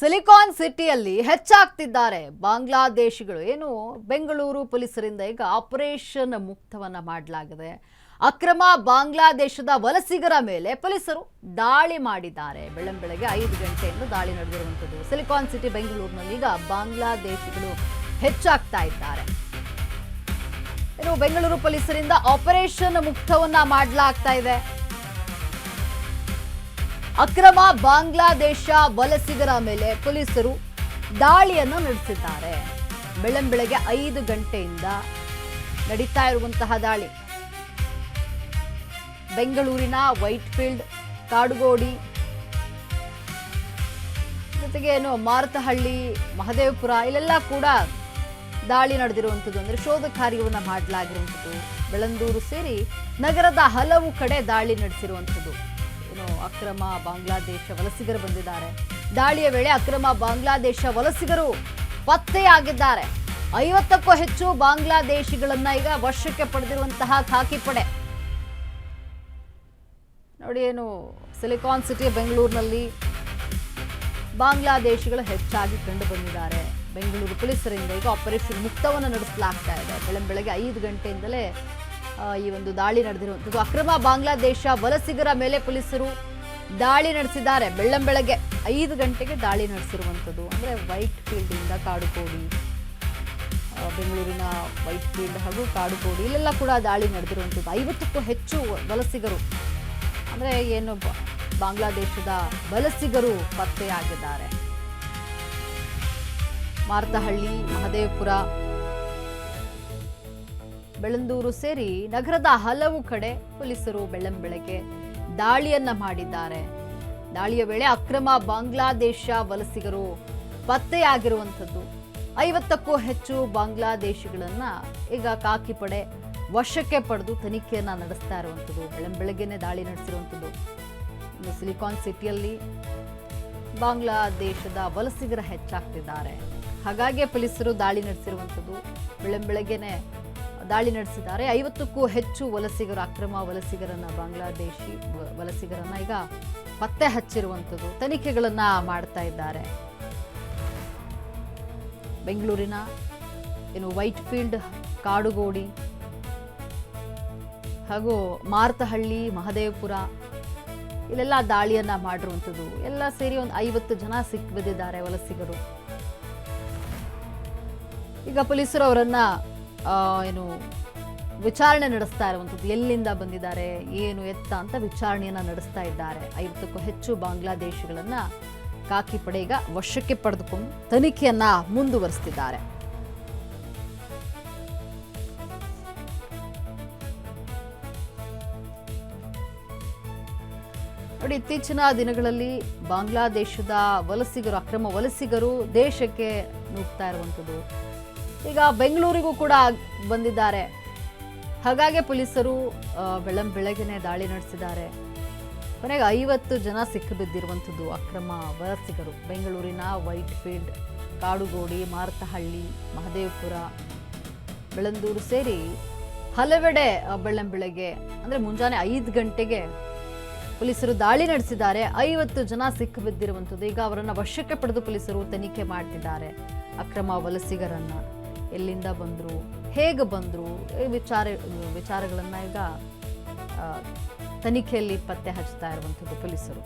Silicon ಸಿಟಿಯಲ್ಲಿ ಹೆಚ್ಚಾಗ್ತಿದ್ದಾರೆ ಬಾಂಗ್ಲಾದೇಶಿಗಳು. ಏನು ಬೆಂಗಳೂರು ಪೊಲೀಸರಿಂದ ಈಗ ಆಪರೇಷನ್ ಮುಕ್ತವನ್ನ ಮಾಡಲಾಗಿದೆ. ಅಕ್ರಮ ಬಾಂಗ್ಲಾದೇಶದ ವಲಸಿಗರ ಮೇಲೆ ಪೊಲೀಸರು ದಾಳಿ ಮಾಡಿದ್ದಾರೆ. ಬೆಳ್ಳಂಬೆಳಗ್ಗೆ 5 ಗಂಟೆಯಿಂದ ದಾಳಿ ನಡೆದಿರುವಂಥದ್ದು. ಸಿಲಿಕಾನ್ ಸಿಟಿ ಬೆಂಗಳೂರಿನಲ್ಲಿ ಈಗ ಬಾಂಗ್ಲಾದೇಶಿಗಳು ಹೆಚ್ಚಾಗ್ತಾ ಇದ್ದಾರೆ. ಏನು ಬೆಂಗಳೂರು ಪೊಲೀಸರಿಂದ ಆಪರೇಷನ್ ಮುಕ್ತವನ್ನ ಮಾಡಲಾಗ್ತಾ ಇದೆ. ಅಕ್ರಮ ಬಾಂಗ್ಲಾದೇಶ ವಲಸಿಗರ ಮೇಲೆ ಪೊಲೀಸರು ದಾಳಿಯನ್ನು ನಡೆಸಿದ್ದಾರೆ. ಬೆಳ್ಳಂಬೆಳಗ್ಗೆ 5 ಗಂಟೆಯಿಂದ ನಡೀತಾ ಇರುವಂತಹ ದಾಳಿ ಬೆಂಗಳೂರಿನ ವೈಟ್ಫೀಲ್ಡ್, ಕಾಡುಗೋಡಿ, ಜೊತೆಗೆ ಏನು ಮಾರತಹಳ್ಳಿ, ಮಹದೇವಪುರ ಇಲ್ಲೆಲ್ಲ ಕೂಡ ದಾಳಿ ನಡೆದಿರುವಂಥದ್ದು. ಅಂದರೆ ಶೋಧ ಕಾರ್ಯವನ್ನು ಮಾಡಲಾಗಿರುವಂಥದ್ದು. ಬೆಳಂದೂರು ಸೇರಿ ನಗರದ ಹಲವು ಕಡೆ ದಾಳಿ ನಡೆಸಿರುವಂಥದ್ದು. ಏನು ಅಕ್ರಮ ಬಾಂಗ್ಲಾದೇಶ ವಲಸಿಗರು ಬಂದಿದ್ದಾರೆ. ದಾಳಿಯ ವೇಳೆ ಅಕ್ರಮ ಬಾಂಗ್ಲಾದೇಶ ವಲಸಿಗರು ಪತ್ತೆಯಾಗಿದ್ದಾರೆ. 50ಕ್ಕೂ ಹೆಚ್ಚು ಬಾಂಗ್ಲಾದೇಶಿಗಳನ್ನ ಈಗ ವಶಕ್ಕೆ ಪಡೆದಿರುವಂತಹ ಖಾಕಿ ಪಡೆ. ನೋಡಿ, ಏನು ಸಿಲಿಕಾನ್ ಸಿಟಿ ಬೆಂಗಳೂರಿನಲ್ಲಿ ಬಾಂಗ್ಲಾದೇಶಿಗಳು ಹೆಚ್ಚಾಗಿ ಕಂಡು ಬಂದಿದ್ದಾರೆ. ಬೆಂಗಳೂರು ಪೊಲೀಸರಿಂದ ಈಗ ಆಪರೇಷನ್ ಮುಕ್ತವನ್ನು ನಡೆಸಲಾಗ್ತಾ ಇದೆ. ಬೆಳಗ್ಗೆ 5 ಗಂಟೆಯಿಂದಲೇ ಈ ಒಂದು ದಾಳಿ ನಡೆದಿರುವಂಥದ್ದು. ಅಕ್ರಮ ಬಾಂಗ್ಲಾದೇಶ ವಲಸಿಗರ ಮೇಲೆ ಪೊಲೀಸರು ದಾಳಿ ನಡೆಸಿದ್ದಾರೆ. ಬೆಳ್ಳಂಬೆಳಗ್ಗೆ 5 ಗಂಟೆಗೆ ದಾಳಿ ನಡೆಸಿರುವಂಥದ್ದು. ಅಂದರೆ ವೈಟ್ಫೀಲ್ಡ್ ಇಂದ ಕಾಡುಗೋಡಿ, ಬೆಂಗಳೂರಿನ ವೈಟ್ಫೀಲ್ಡ್ ಹಾಗೂ ಕಾಡುಗೋಡಿ ಇಲ್ಲೆಲ್ಲ ಕೂಡ ದಾಳಿ ನಡೆದಿರುವಂಥದ್ದು. 50ಕ್ಕೂ ಹೆಚ್ಚು ವಲಸಿಗರು, ಅಂದರೆ ಏನು ಬಾಂಗ್ಲಾದೇಶದ ವಲಸಿಗರು ಪತ್ತೆಯಾಗಿದ್ದಾರೆ. ಮಾರತಹಳ್ಳಿ, ಮಹದೇವಪುರ, ಬೆಳಂದೂರು ಸೇರಿ ನಗರದ ಹಲವು ಕಡೆ ಪೊಲೀಸರು ಬೆಳ್ಳಂಬೆಳಗ್ಗೆ ದಾಳಿಯನ್ನ ಮಾಡಿದ್ದಾರೆ. ದಾಳಿಯ ವೇಳೆ ಅಕ್ರಮ ಬಾಂಗ್ಲಾದೇಶ ವಲಸಿಗರು ಪತ್ತೆಯಾಗಿರುವಂಥದ್ದು. 50ಕ್ಕೂ ಹೆಚ್ಚು ಬಾಂಗ್ಲಾದೇಶಿಗಳನ್ನ ಈಗ ಖಾಕಿ ಪಡೆ ವಶಕ್ಕೆ ಪಡೆದು ತನಿಖೆಯನ್ನ ನಡೆಸ್ತಾ ಇರುವಂಥದ್ದು. ಬೆಳ್ಳಂಬೆಳಗ್ಗೆನೆ ದಾಳಿ ನಡೆಸಿರುವಂಥದ್ದು. ಇನ್ನು ಸಿಲಿಕಾನ್ ಸಿಟಿಯಲ್ಲಿ ಬಾಂಗ್ಲಾದೇಶದ ವಲಸಿಗರ ಹೆಚ್ಚಾಗ್ತಿದ್ದಾರೆ. ಹಾಗಾಗಿ ಪೊಲೀಸರು ದಾಳಿ ನಡೆಸಿರುವಂಥದ್ದು. ಬೆಳ್ಳಂಬೆಳಗ್ಗೆನೆ ದಾಳಿ ನಡೆಸಿದ್ದಾರೆ. 50ಕ್ಕೂ ಹೆಚ್ಚು ವಲಸಿಗರು, ಅಕ್ರಮ ವಲಸಿಗರನ್ನ, ಬಾಂಗ್ಲಾದೇಶಿ ವಲಸಿಗರನ್ನ ಈಗ ಪತ್ತೆ ಹಚ್ಚಿರುವಂಥದ್ದು. ತನಿಖೆಗಳನ್ನ ಮಾಡ್ತಾ ಇದ್ದಾರೆ. ಬೆಂಗಳೂರಿನ ಏನು ವೈಟ್ಫೀಲ್ಡ್, ಕಾಡುಗೋಡಿ ಹಾಗೂ ಮಾರತಹಳ್ಳಿ, ಮಹದೇವಪುರ ಇಲ್ಲೆಲ್ಲ ದಾಳಿಯನ್ನ ಮಾಡಿರುವಂಥದ್ದು. ಎಲ್ಲ ಸೇರಿ ಒಂದು 50 ಜನ ಸಿಕ್ಕಿಬಿದ್ದಿದ್ದಾರೆ ವಲಸಿಗರು. ಈಗ ಪೊಲೀಸರು ಅವರನ್ನ ಏನು ವಿಚಾರಣೆ ನಡೆಸ್ತಾ ಇರುವಂಥದ್ದು. ಎಲ್ಲಿಂದ ಬಂದಿದ್ದಾರೆ, ಏನು ಎತ್ತ ಅಂತ ವಿಚಾರಣೆಯನ್ನ ನಡೆಸ್ತಾ ಇದ್ದಾರೆ. 50ಕ್ಕೂ ಹೆಚ್ಚು ಬಾಂಗ್ಲಾದೇಶಿಗಳನ್ನ ಖಾಕಿ ಪಡೆ ಈಗ ವಶಕ್ಕೆ ಪಡೆದುಕೊಂಡು ತನಿಖೆಯನ್ನ ಮುಂದುವರಿಸುತ್ತಿದ್ದಾರೆ. ನೋಡಿ, ಇತ್ತೀಚಿನ ದಿನಗಳಲ್ಲಿ ಬಾಂಗ್ಲಾದೇಶದ ವಲಸಿಗರು, ಅಕ್ರಮ ವಲಸಿಗರು ದೇಶಕ್ಕೆ ನುಗ್ತಾ ಇರುವಂಥದ್ದು. ಈಗ ಬೆಂಗಳೂರಿಗೂ ಕೂಡ ಬಂದಿದ್ದಾರೆ. ಹಾಗಾಗಿ ಪೊಲೀಸರು ಬೆಳ್ಳಂಬೆಳಗ್ಗೆನೆ ದಾಳಿ ನಡೆಸಿದ್ದಾರೆ. ಕೊನೆಗೆ 50 ಜನ ಸಿಕ್ಕಿಬಿದ್ದಿರುವಂಥದ್ದು ಅಕ್ರಮ ವಲಸಿಗರು. ಬೆಂಗಳೂರಿನ ವೈಟ್ಫೀಲ್ಡ್, ಕಾಡುಗೋಡಿ, ಮಾರತಹಳ್ಳಿ, ಮಹದೇವಪುರ, ಬೆಳಂದೂರು ಸೇರಿ ಹಲವೆಡೆ ಬೆಳ್ಳಂಬೆಳಗ್ಗೆ ಅಂದರೆ ಮುಂಜಾನೆ 5 ಗಂಟೆಗೆ ಪೊಲೀಸರು ದಾಳಿ ನಡೆಸಿದ್ದಾರೆ. 50 ಜನ ಸಿಕ್ಕಿಬಿದ್ದಿರುವಂಥದ್ದು. ಈಗ ಅವರನ್ನು ವಶಕ್ಕೆ ಪಡೆದು ಪೊಲೀಸರು ತನಿಖೆ ಮಾಡ್ತಿದ್ದಾರೆ. ಅಕ್ರಮ ವಲಸಿಗರನ್ನ ಎಲ್ಲಿಂದ ಬಂದರು, ಹೇಗೆ ಬಂದರು, ವಿಚಾರಗಳನ್ನು ಈಗ ತನಿಖೆಯಲ್ಲಿ ಪತ್ತೆ ಹಚ್ತಾ ಇರುವಂಥದ್ದು ಪೊಲೀಸರು.